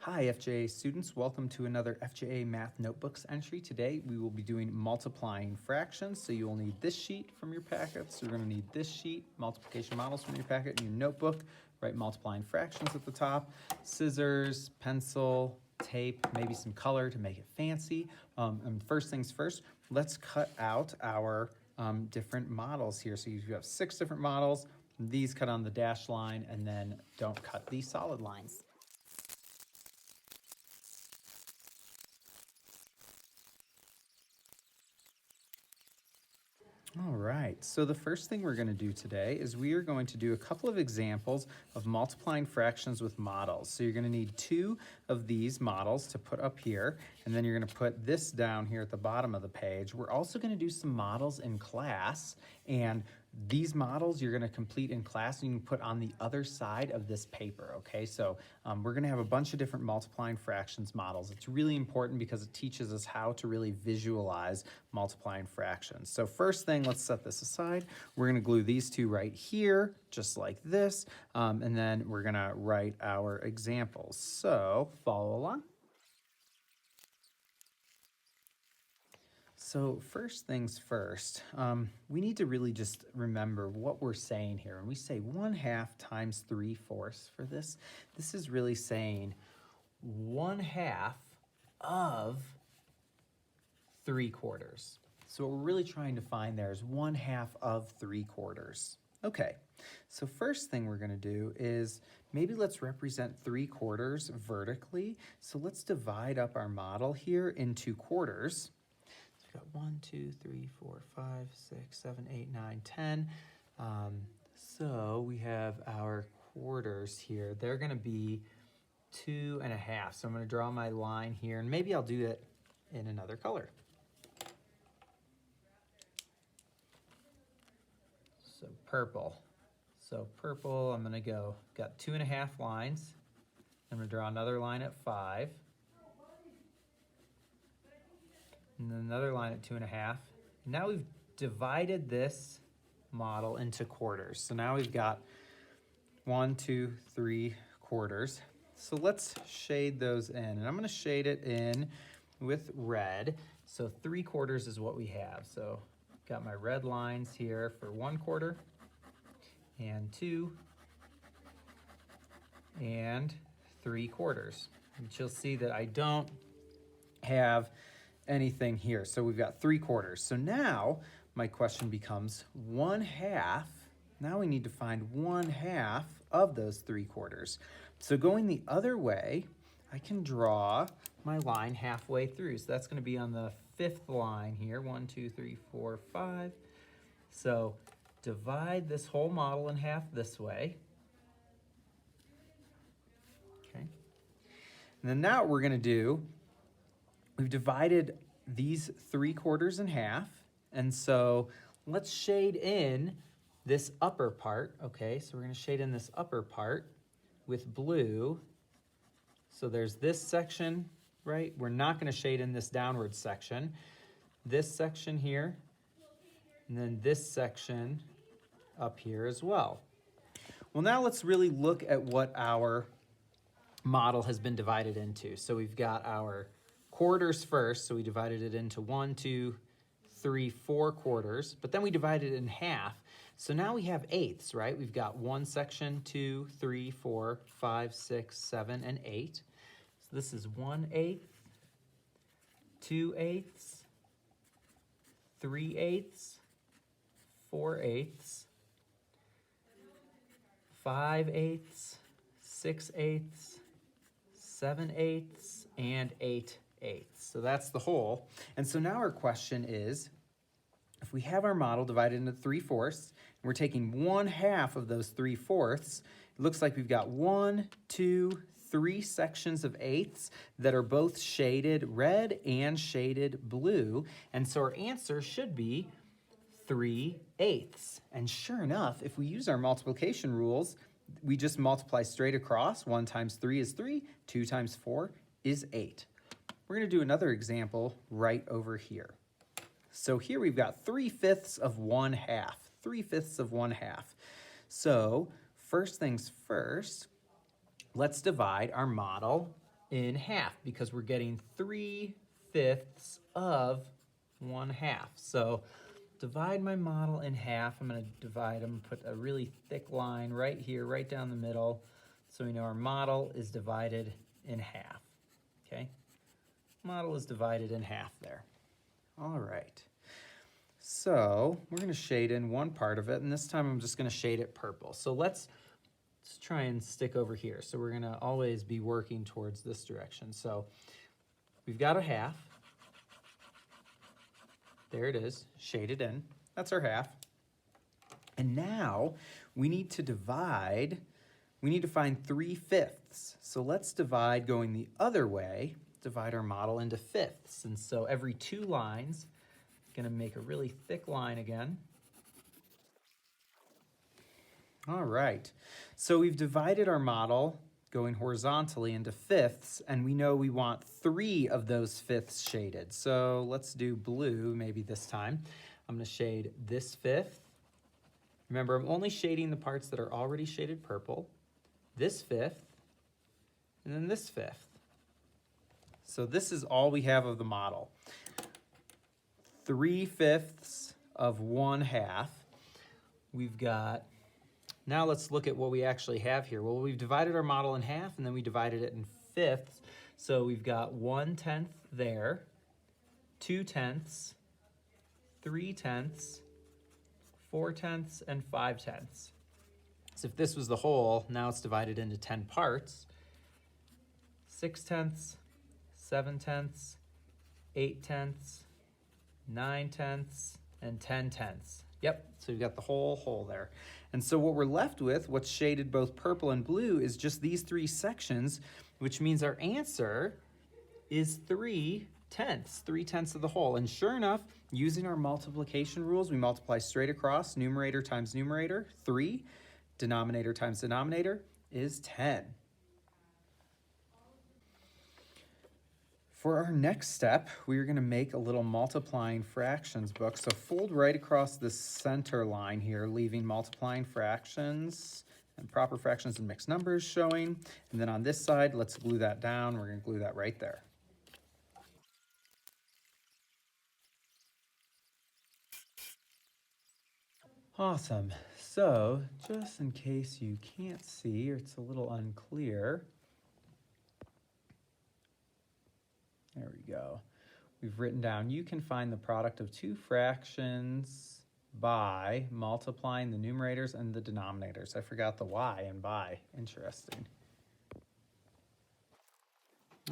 Hi FJA students, welcome to another FJA Math Notebooks entry. Today we will be doing multiplying fractions, so you will need this sheet from your packet. So you're going to need this sheet, multiplication models from your packet in your notebook, write multiplying fractions at the top, scissors, pencil, tape, maybe some color to make it fancy. And first things first, let's cut out our different models here. So you have 6 different models. These cut on the dashed line, and then don't cut these solid lines. All right, so the first thing we're going to do today is we are going to do a couple of examples of multiplying fractions with models. So you're going to need 2 of these models to put up here, and then you're going to put this down here at the bottom of the page. We're also going to do some models in class, and these models you're going to complete in class and you can put on the other side of this paper, okay? So we're going to have a bunch of different multiplying fractions models. It's really important because it teaches us how to really visualize multiplying fractions. So first thing, let's set this aside. We're going to glue these 2 right here, just like this, and then we're going to write our examples. So follow along. So first things first, we need to really just remember what we're saying here. When we say 1/2 times 3/4 for this, this is really saying 1/2 of 3/4. So what we're really trying to find there is 1/2 of 3/4. Okay, so first thing we're gonna do is maybe let's represent 3/4 vertically. So let's divide up our model here into quarters. Got 1, 2, 3, 4, 5, 6, 7, 8, 9, 10. So we have our quarters here. They're going to be 2.5. So I'm going to draw my line here, and maybe I'll do it in another color. So purple. So purple, I'm going to go, got 2.5 lines. I'm going to draw another line at 5. And then another line at 2.5. Now we've divided this model into quarters. So now we've got 1, 2, 3 quarters. So let's shade those in. And I'm going to shade it in with red. So 3/4 is what we have. So got my red lines here for 1/4 and 2 and 3/4. But you'll see that I don't have anything here. So we've got 3/4. So now my question becomes 1/2. Now we need to find 1/2 of those 3/4. So going the other way, I can draw my line halfway through. So that's going to be on the 5th line here. 1, 2, 3, 4, 5. So divide this whole model in half this way. Okay. And then now what we're going to do, we've divided these 3/4 in half, and so let's shade in this upper part, okay? So we're gonna shade in this upper part with blue. So there's this section, right? We're not gonna shade in this downward section. This section here, and then this section up here as well. Well, now let's really look at what our model has been divided into. So we've got our quarters first, so we divided it into 1, 2, 3, 4 quarters, but then we divided it in half. So now we have eighths, right? We've got 1 section, 2, 3, 4, 5, 6, 7, and 8. So this is 1/8, 2/8, 3/8, 4/8, 5/8, 6/8, 7/8, and 8/8. So that's the whole. And so now our question is, if we have our model divided into 3/4, and we're taking 1/2 of those 3/4, it looks like we've got 1, 2, 3 sections of eighths that are both shaded red and shaded blue. And so our answer should be 3/8. And sure enough, if we use our multiplication rules, we just multiply straight across. 1 times 3 is 3, 2 times 4 is 8. We're going to do another example right over here. So here we've got 3/5 of 1/2. 3/5 of 1/2. So first things first, let's divide our model in half because we're getting 3/5 of 1/2. So divide my model in half. I'm going to put a really thick line right here, right down the middle, so we know our model is divided in half. Okay? Model is divided in half there. All right. So we're going to shade in one part of it, and this time I'm just going to shade it purple. So let's try and stick over here. So we're going to always be working towards this direction. So we've got a half. There it is, shaded in. That's our half. And now we need to divide. We need to find 3/5. So let's divide going the other way, divide our model into fifths. And so every 2 lines, I'm going to make a really thick line again. All right, so we've divided our model going horizontally into fifths, and we know we want 3 of those fifths shaded. So let's do blue maybe this time. I'm going to shade this fifth. Remember, I'm only shading the parts that are already shaded purple, this fifth, and then this fifth. So this is all we have of the model. 3/5 of 1/2. We've got, now let's look at what we actually have here. Well, we've divided our model in half, and then we divided it in fifths. So we've got 1/10 there, 2/10, 3/10, 4/10, and 5/10. So if this was the whole, now it's divided into 10 parts. 6/10, 7/10, 8/10, 9/10, and 10/10. Yep, so we've got the whole there. And so what we're left with, what's shaded both purple and blue, is just these 3 sections, which means our answer is 3/10, 3/10 of the whole. And sure enough, using our multiplication rules, we multiply straight across, numerator times numerator, 3, denominator times denominator is 10. For our next step, we are going to make a little multiplying fractions book. So fold right across the center line here, leaving multiplying fractions and proper fractions and mixed numbers showing. And then on this side, let's glue that down. We're going to glue that right there. Awesome. So just in case you can't see or it's a little unclear, there we go. We've written down, you can find the product of 2 fractions by multiplying the numerators and the denominators. I forgot the y and by. Interesting.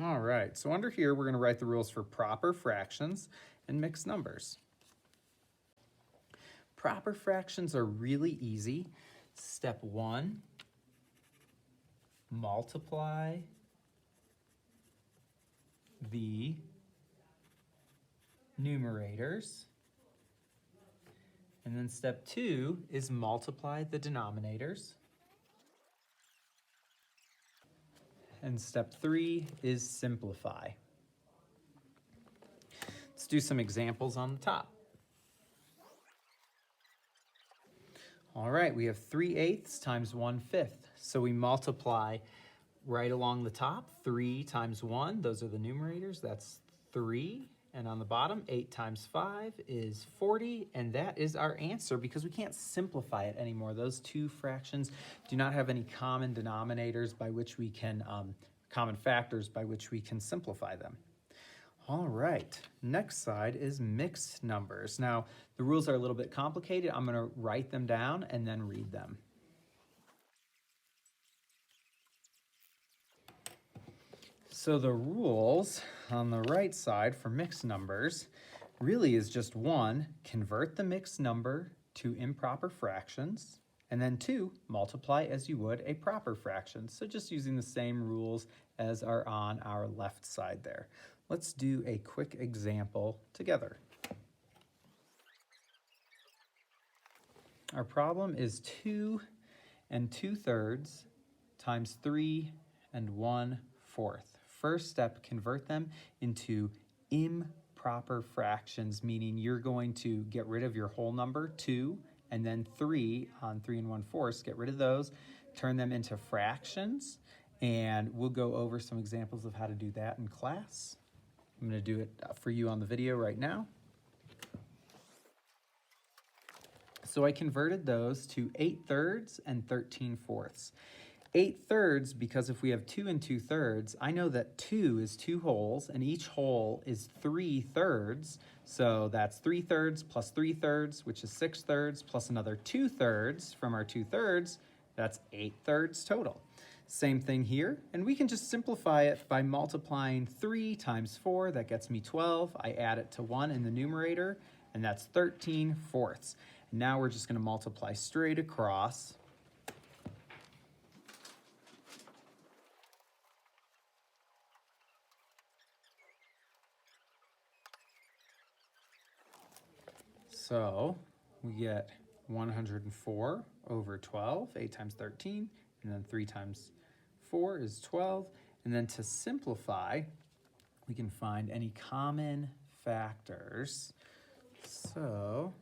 All right, so under here, we're going to write the rules for proper fractions and mixed numbers. Proper fractions are really easy. Step 1, multiply the numerators. And then step 2 is multiply the denominators. And step 3 is simplify. Let's do some examples on the top. All right, we have 3/8 times 1/5. So we multiply right along the top, 3 times 1, those are the numerators, that's 3. And on the bottom, 8 times 5 is 40, and that is our answer because we can't simplify it anymore. Those 2 fractions do not have any common denominators by which we can, common factors by which we can simplify them. All right, next side is mixed numbers. Now, the rules are a little bit complicated. I'm going to write them down and then read them. So the rules on the right side for mixed numbers really is just 1, convert the mixed number to improper fractions, and then 2, multiply as you would a proper fraction. So just using the same rules as are on our left side there. Let's do a quick example together. Our problem is 2 2/3 times 3 1/4. First step, convert them into improper fractions, meaning you're going to get rid of your whole number, 2, and then 3 on 3 1/4, get rid of those, turn them into fractions, And we'll go over some examples of how to do that in class. I'm going to do it for you on the video right now. So I converted those to 8/3 and 13/4. 8/3, because if we have 2 and 2/3, I know that 2 is 2 wholes, and each whole is 3/3. So that's 3/3 plus 3/3, which is 6/3, plus another 2/3 from our 2/3. That's 8/3 total. Same thing here, and we can just simplify it by multiplying 3 times 4. That gets me 12. I add it to 1 in the numerator, and that's 13/4. Now we're just going to multiply straight across. So we get 104 over 12, 8 times 13, and then 3 times 4 is 12. And then to simplify, we can find any common factors. So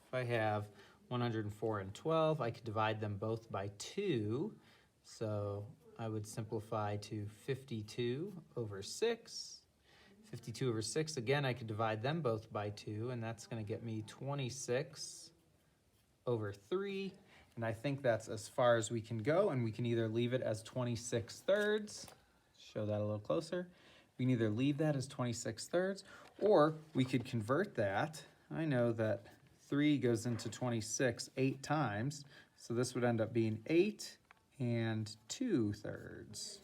if I have 104 and 12, I could divide them both by 2. So I would simplify to 52 over 6. 52 over 6, again, I could divide them both by 2, and that's going to get me 26 over 3. And I think that's as far as we can go, and we can either leave it as 26/3, show that a little closer. We can either leave that as 26/3, or we could convert that. I know that 3 goes into 26 8 times, so this would end up being 8 and 2/3.